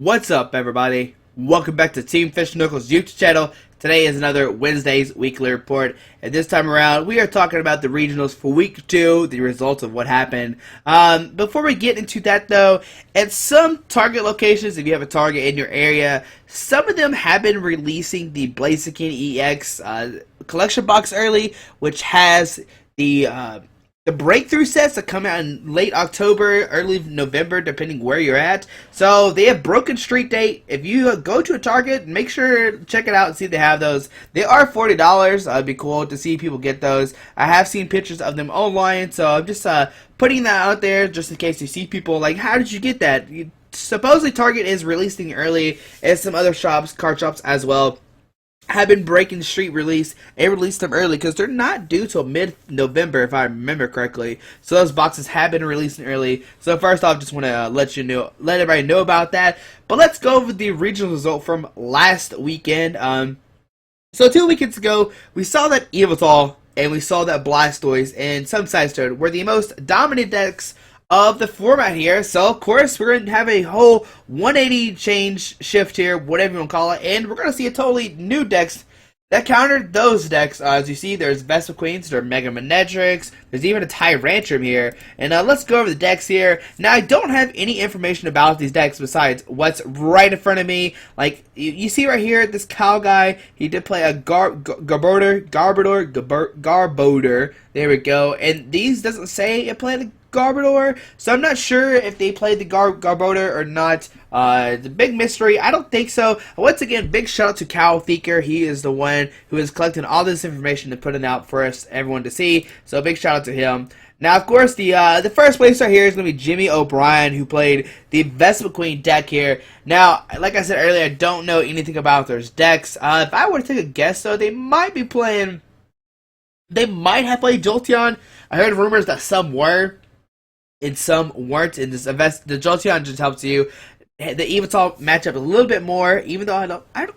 What's up, everybody? Welcome back to Team Fish Knuckles YouTube channel. Today is another Wednesday's weekly report, and this time around we are talking about the regionals for week 2, the results of what happened. Before we get into that though, at some target locations, if you have a target in your area, some of them have been releasing the Blaziken EX collection box early, which has the breakthrough sets that come out in late October, early November, depending where you're at. So they have broken street date. If you go to a Target, make sure to check it out and see if they have those. They are $40. It'd be cool to see people get those. I have seen pictures of them online, so I'm just putting that out there just in case you see people like, how did you get that? Supposedly Target is releasing early, and some other shops, card shops as well, have been breaking street release and released them early because they're not due till mid-November if I remember correctly. So those boxes have been releasing early. So first off, just want to let everybody know about that. But let's go over the regional result from last weekend. So 2 weekends ago, we saw that Evital and we saw that Blastoise and some Sidestone were the most dominant decks of the format here. So of course we're going to have a whole 180 change shift here, whatever you want to call it, and we're going to see a totally new decks that countered those decks. As you see, there's Vespa Queens, there's Mega Manectrics, there's even a Tyrantrum here. And let's go over the decks here. Now, I don't have any information about these decks besides what's right in front of me. Like, you see right here, this Cow guy, he did play a Garbodor. There we go. And these doesn't say it played a Garbodor, so I'm not sure if they played the Garbodor or not. The big mystery, I don't think so. Once again, big shout out to Cal Theaker. He is the one who is collecting all this information and putting it out for us, everyone to see. So big shout out to him. Now, of course, the first placer here is going to be Jimmy O'Brien, who played the Vespa Queen deck here. Now, like I said earlier, I don't know anything about those decks. If I were to take a guess, though, they might have played Jolteon. I heard rumors that some were and some weren't. In this, the Jolteon just helps you. The Evital match up a little bit more, even though I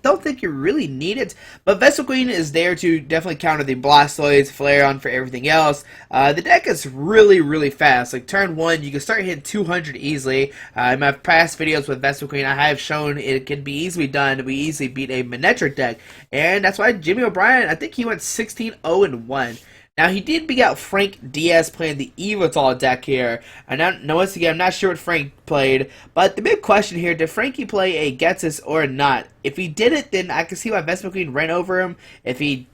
don't think you really need it. But Vespa Queen is there to definitely counter the Blastoise, Flareon for everything else. The deck is really, really fast. Like turn 1, you can start hitting 200 easily. In my past videos with Vespa Queen, I have shown it can be easily done. We easily beat a Manectric deck. And that's why Jimmy O'Brien, I think he went 16-0-1. Now, he did beat out Frank Diaz playing the Evital deck here. And once again, I'm not sure what Frank played. But the big question here, did Frankie play a Getsus or not? If he did it, then I can see why Vespa Queen ran over him. If he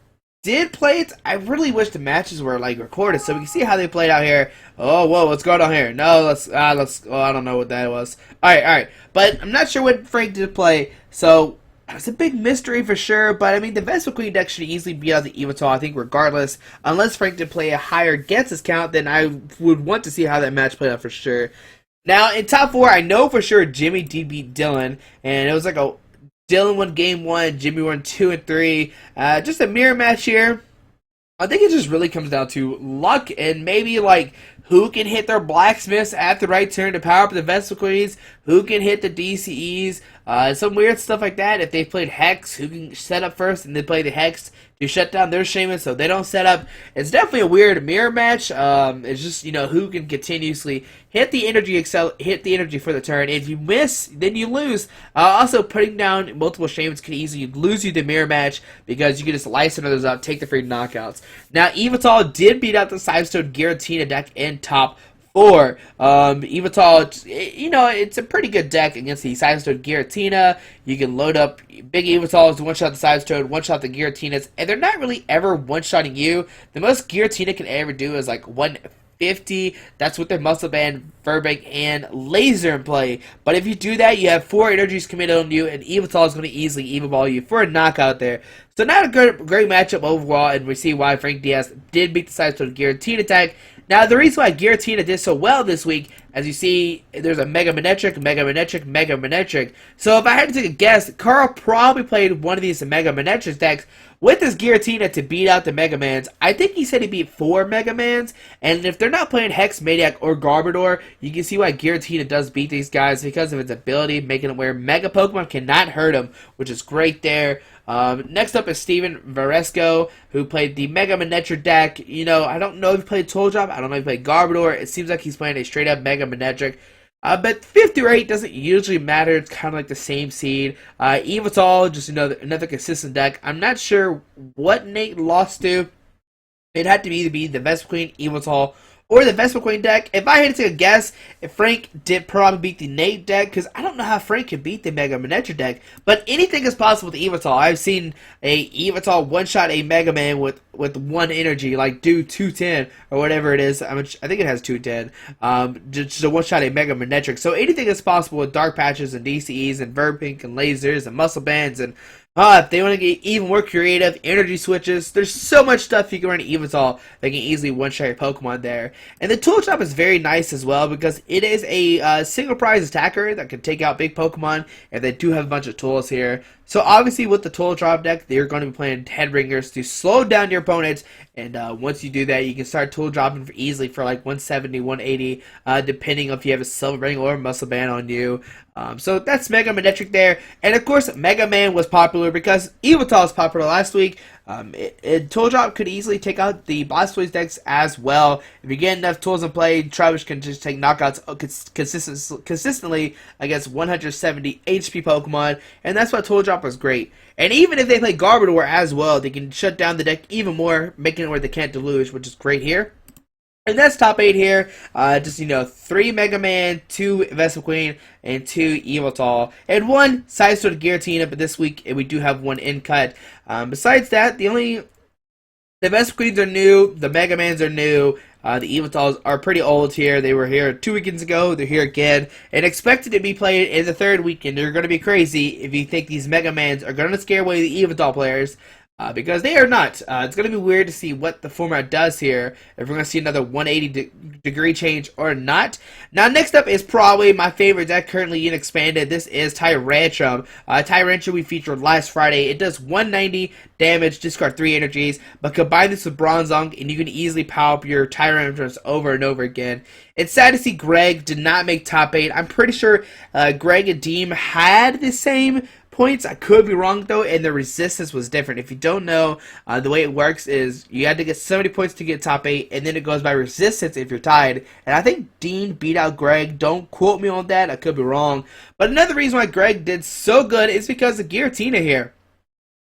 did play it, I really wish the matches were like recorded so we can see how they played out here. Oh, whoa, what's going on here? No, I don't know what that was. Alright. But I'm not sure what Frank did play, so it's a big mystery for sure, but I mean, the Vespa Queen deck should easily beat out the Evital, I think, regardless. Unless Frank did play a higher Getsus count, then I would want to see how that match played out for sure. Now, in top 4, I know for sure Jimmy did beat Dylan, and it was like a Dylan won game 1, Jimmy won 2 and 3. Just a mirror match here. I think it just really comes down to luck and maybe like who can hit their blacksmiths at the right turn to power up the Vespa Queens, who can hit the DCEs, some weird stuff like that. If they played Hex, who can set up first and then play the Hex to shut down their Shaman so they don't set up. It's definitely a weird mirror match. It's just, you know, who can continuously hit the energy for the turn. If you miss, then you lose. Also, putting down multiple Shamans can easily lose you the mirror match because you can just license others out, take the free knockouts. Now, Evital did beat out the Sidestone Giratina deck in top 4. Evital, you know, it's a pretty good deck against the Sidestone Giratina. You can load up big Evitals to one-shot the Sidestone, one-shot the Giratinas, and they're not really ever one-shotting you. The most Giratina can ever do is like 150. That's with their Muscle Band, Furbank, and Laser in play. But if you do that, you have 4 energies committed on you, and Evital is going to easily Evil you for a knockout there. So not a great matchup overall, and we see why Frank Diaz did beat the Sidestone Giratina deck. Now, the reason why Giratina did so well this week, as you see, there's a Mega Manectric, Mega Manectric, Mega Manectric. So if I had to take a guess, Carl probably played one of these Mega Manectric decks with his Giratina to beat out the Mega Mans. I think he said he beat 4 Mega Mans, and if they're not playing Hex, Maniac, or Garbodor, you can see why Giratina does beat these guys because of its ability, making it where Mega Pokemon cannot hurt him, which is great there. Next up is Steven Varesco, who played the Mega Manectric deck. You know, I don't know if he played Toll Drop. I don't know if he played Garbodor. It seems like he's playing a straight-up Mega Manectric. But 5th through 8 doesn't usually matter. It's kind of like the same seed. Evital, just another consistent deck. I'm not sure what Nate lost to. It had to either be the Vespa Queen, Evital, or the Vespa Queen deck. If I had to take a guess, if Frank did probably beat the Nate deck, because I don't know how Frank can beat the Mega Miniature deck, but anything is possible with Evital. I've seen a Evital one-shot a Mega Man with one energy, like do 210 or whatever it is. I think it has 210. Just a one-shot a Mega Miniature. So anything is possible with Dark Patches and DCEs and Verpink and lasers and muscle bands and if they want to get even more creative, energy switches, there's so much stuff you can run in Evital that can easily one-shot your Pokemon there. And the tool drop is very nice as well because it is a single prize attacker that can take out big Pokemon, and they do have a bunch of tools here. So obviously with the tool drop deck, they're going to be playing Headbringers to slow down your opponents, and once you do that, you can start tool dropping easily for like 170, 180, depending if you have a Silver Ring or a Muscle Band on you. So that's Mega Manectric there. And of course, Mega Man was popular because Evital was popular last week. Tool Drop could easily take out the Blastoise decks as well. If you get enough tools in play, Travis can just take knockouts consistently against 170 HP Pokemon. And that's why Tool Drop was great. And even if they play Garbodor as well, they can shut down the deck even more, making it where they can't deluge, which is great here. And that's top 8 here. Just, 3 Mega Man, 2 Vespa Queen, and 2 Evital. And 1 Side Sword Giratina, but this week we do have 1 in cut. Besides that, the Vespa Queens are new, the Mega Mans are new, the Evitals are pretty old here. They were here 2 weekends ago, they're here again, and expected to be played in the 3rd weekend. They're going to be crazy if you think these Mega Mans are going to scare away the Evital players. Because they are not. It's going to be weird to see what the format does here, if we're going to see another 180 degree change or not. Now, next up is probably my favorite deck currently in Expanded. This is Tyrantrum. Tyrantrum we featured last Friday. It does 190 damage, discard 3 energies, but combine this with Bronzong, and you can easily power up your Tyrantrums over and over again. It's sad to see Greg did not make top 8. I'm pretty sure Greg and Deem had the same points. I could be wrong though, and the resistance was different. If you don't know, the way it works is you had to get 70 points to get top 8, and then it goes by resistance if you're tied. And I think Dean beat out Greg. Don't quote me on that. I could be wrong. But another reason why Greg did so good is because of Giratina here.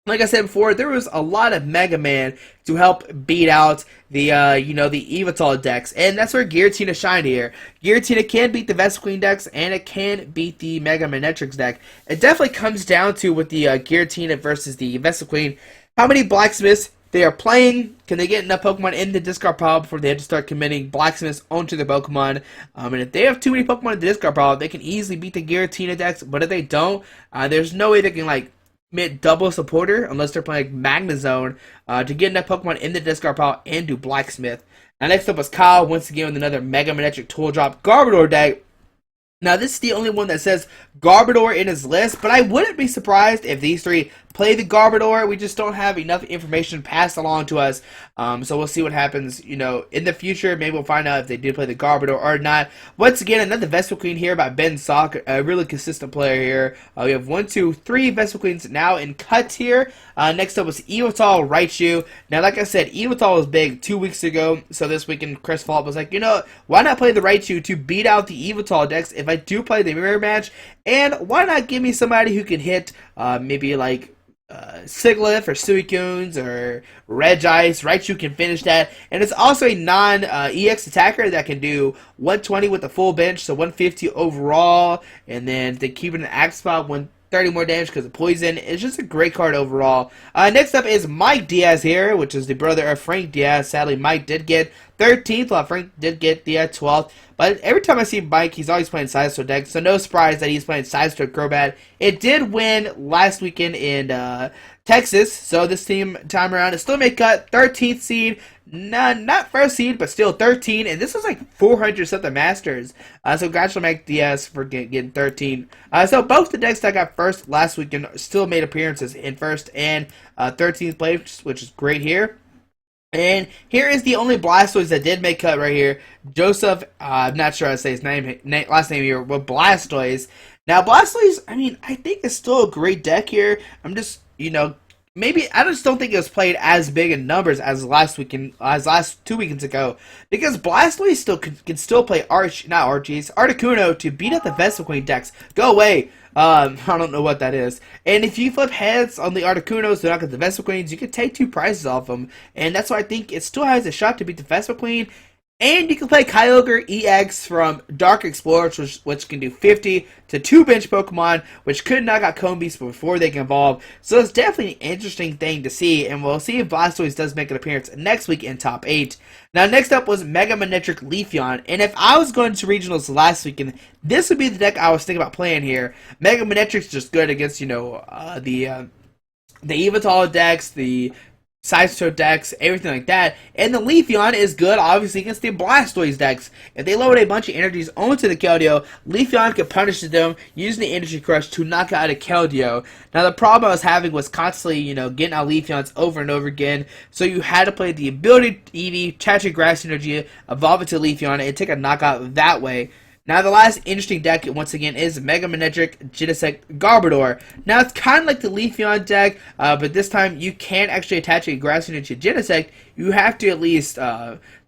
Like I said before, there was a lot of Mega Man to help beat out the the Evital decks, and that's where Giratina shined here. Giratina can beat the Vespa Queen decks, and it can beat the Mega Manectrics deck. It definitely comes down to with the Giratina versus the Vespa Queen, how many Blacksmiths they are playing. Can they get enough Pokemon in the discard pile before they have to start committing Blacksmiths onto their Pokemon? And if they have too many Pokemon in the discard pile, they can easily beat the Giratina decks. But if they don't, there's no way they can double supporter unless they're playing Magnezone to get enough Pokemon in the discard pile and do Blacksmith. Now next up was Kyle once again with another Mega Manectric Tool Drop Garbodor deck. Now this is the only one that says Garbodor in his list, but I wouldn't be surprised if these 3 play the Garbodor. We just don't have enough information passed along to us, so we'll see what happens. In the future, maybe we'll find out if they did play the Garbodor or not. Once again, another Vespa Queen here by Ben Sock, a really consistent player here. We have 1, 2, 3 Vespa Queens now in cuts here. Next up was Evital Raichu. Now, like I said, Evital was big 2 weeks ago, so this weekend Chris Fault was like, why not play the Raichu to beat out the Evital decks if I do play the mirror match? And why not give me somebody who can hit maybe like Sigilyph or Suicunes or Regice. Raichu can finish that, and it's also a non-EX attacker that can do 120 with the full bench, so 150 overall, and then they keep it in the axe spot 130 more damage because of poison. It's just a great card overall. Next up is Mike Diaz here, which is the brother of Frank Diaz. Sadly, Mike did get 13th, while Frank did get the 12th. But every time I see Mike, he's always playing Sidestorm deck, so no surprise that he's playing Sidestorm Crobat. It did win last weekend in Texas, so this time around it still made cut. 13th seed, not first seed, but still 13, and this was like 400 something Masters. So congratulations Mike Diaz for getting 13. So both the decks that got first last weekend still made appearances in first and 13th place, which is great here. And here is the only Blastoise that did make cut right here. Joseph, I'm not sure how to say his last name here, but Blastoise. Now, Blastoise, I think it's still a great deck here. I'm just, maybe I just don't think it was played as big in numbers as last weekend, as last 2 weekends ago, because Blastoise still can still play Articuno to beat up the Vespiquen decks. Go away. I don't know what that is. And if you flip heads on the Articunos, they're not get the Vespiquens, you can take 2 prizes off them, and that's why I think it still has a shot to beat the Vespiquen. And you can play Kyogre EX from Dark Explorers, which can do 50 to 2 bench Pokemon, which could knock out Combeast before they can evolve. So it's definitely an interesting thing to see, and we'll see if Blastoise does make an appearance next week in top 8. Now, next up was Mega Manectric Leafeon, and if I was going to regionals last weekend, this would be the deck I was thinking about playing here. Mega Manectric's just good against, the Evital decks, the Sideshow decks, everything like that. And the Leafeon is good, obviously, against the Blastoise decks. If they load a bunch of energies onto the Keldeo, Leafeon can punish them using the Energy Crush to knock out a Keldeo. Now, the problem I was having was constantly, getting out Leafeons over and over again. So you had to play the ability Eevee, attach a Grass Energy, evolve it to Leafeon, and take a knockout that way. Now, the last interesting deck, once again, is Mega Manectric Genesect Garbodor. Now, it's kind of like the Leafeon deck, but this time you can't actually attach a Grass Energy to Genesect. You have to at least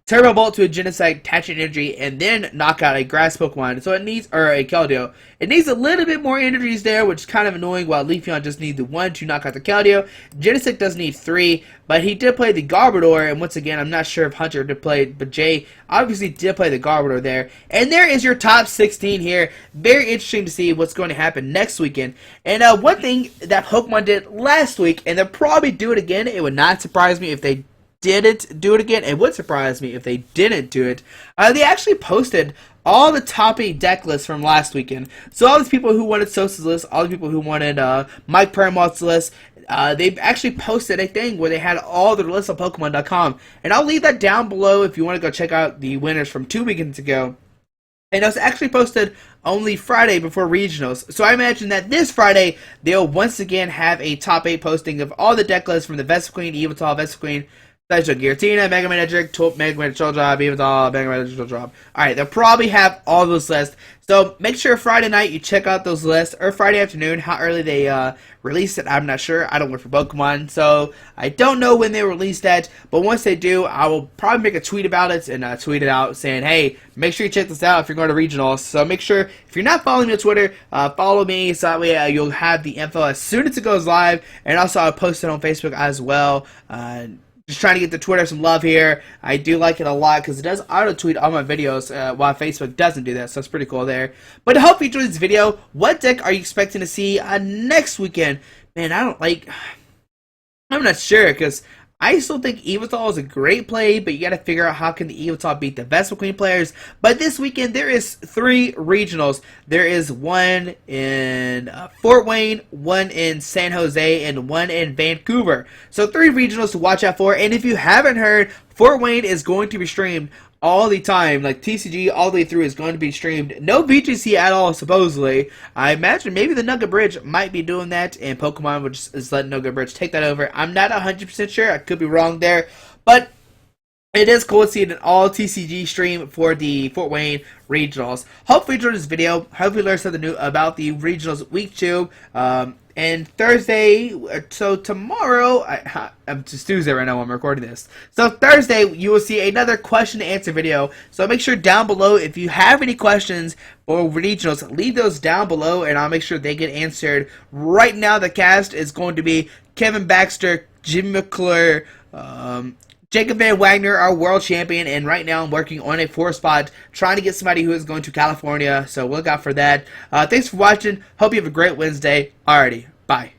Turbo Bolt to a Genesect, attach an energy, and then knock out a Grass Pokemon. So it needs, or a Keldeo. It needs a little bit more energies there, which is kind of annoying, while Leafeon just needs the 1 to knock out the Keldeo. Genesect does need 3, but he did play the Garbodor, and once again, I'm not sure if Hunter did play, but Jay obviously did play the Garbodor there. And there is your top 16 here. Very interesting to see what's going to happen next weekend. And one thing that Pokemon did last week, and they'll probably do it again, it would not surprise me if they didn't do it again. It would surprise me if they didn't do it. They actually posted all the top 8 deck lists from last weekend. So all the people who wanted Sosa's list, all the people who wanted Mike Perimoth's list, they actually posted a thing where they had all their lists on Pokemon.com. And I'll leave that down below if you want to go check out the winners from 2 weekends ago. And it was actually posted only Friday before regionals. So I imagine that this Friday, they'll once again have a top 8 posting of all the deck lists from the Vespiquen, Evital, Vespiquen, Sideshow Giratina, Mega Manectric, Mega Manectric Job, Evital, Mega Manectric Job. Alright, they'll probably have all those lists. So make sure Friday night you check out those lists, or Friday afternoon, how early they release it, I'm not sure. I don't work for Pokemon, so I don't know when they release that. But once they do, I will probably make a tweet about it and tweet it out saying, hey, make sure you check this out if you're going to regionals. So make sure, if you're not following me on Twitter, follow me, so that way you'll have the info as soon as it goes live. And also I'll post it on Facebook as well. Just trying to get the Twitter some love here. I do like it a lot because it does auto-tweet all my videos while Facebook doesn't do that, so it's pretty cool there. But I hope you enjoyed this video. What deck are you expecting to see next weekend? Man, I'm not sure, because I still think Evital is a great play, but you got to figure out how can the Evital beat the Vespiquen players. But this weekend, there is 3 regionals. There is one in Fort Wayne, one in San Jose, and one in Vancouver. So 3 regionals to watch out for. And if you haven't heard, Fort Wayne is going to be streamed all the time. Like TCG all the way through is going to be streamed. No VGC at all, supposedly. I imagine maybe the Nugget Bridge might be doing that, and Pokemon would just let Nugget Bridge take that over. I'm not 100% sure. I could be wrong there. But it is cool to see an all TCG stream for the Fort Wayne regionals. Hopefully you enjoyed this video. Hopefully you learned something new about the regionals week 2. And Thursday, so tomorrow, I'm just Tuesday right now when I'm recording this. So Thursday, you will see another question and answer video. So make sure down below, if you have any questions for regionals, leave those down below and I'll make sure they get answered. Right now, the cast is going to be Kevin Baxter, Jim McClure, Jacob Van Wagner, our world champion, and right now I'm working on a 4 spot, trying to get somebody who is going to California, so look out for that. Thanks for watching. Hope you have a great Wednesday. Alrighty, bye.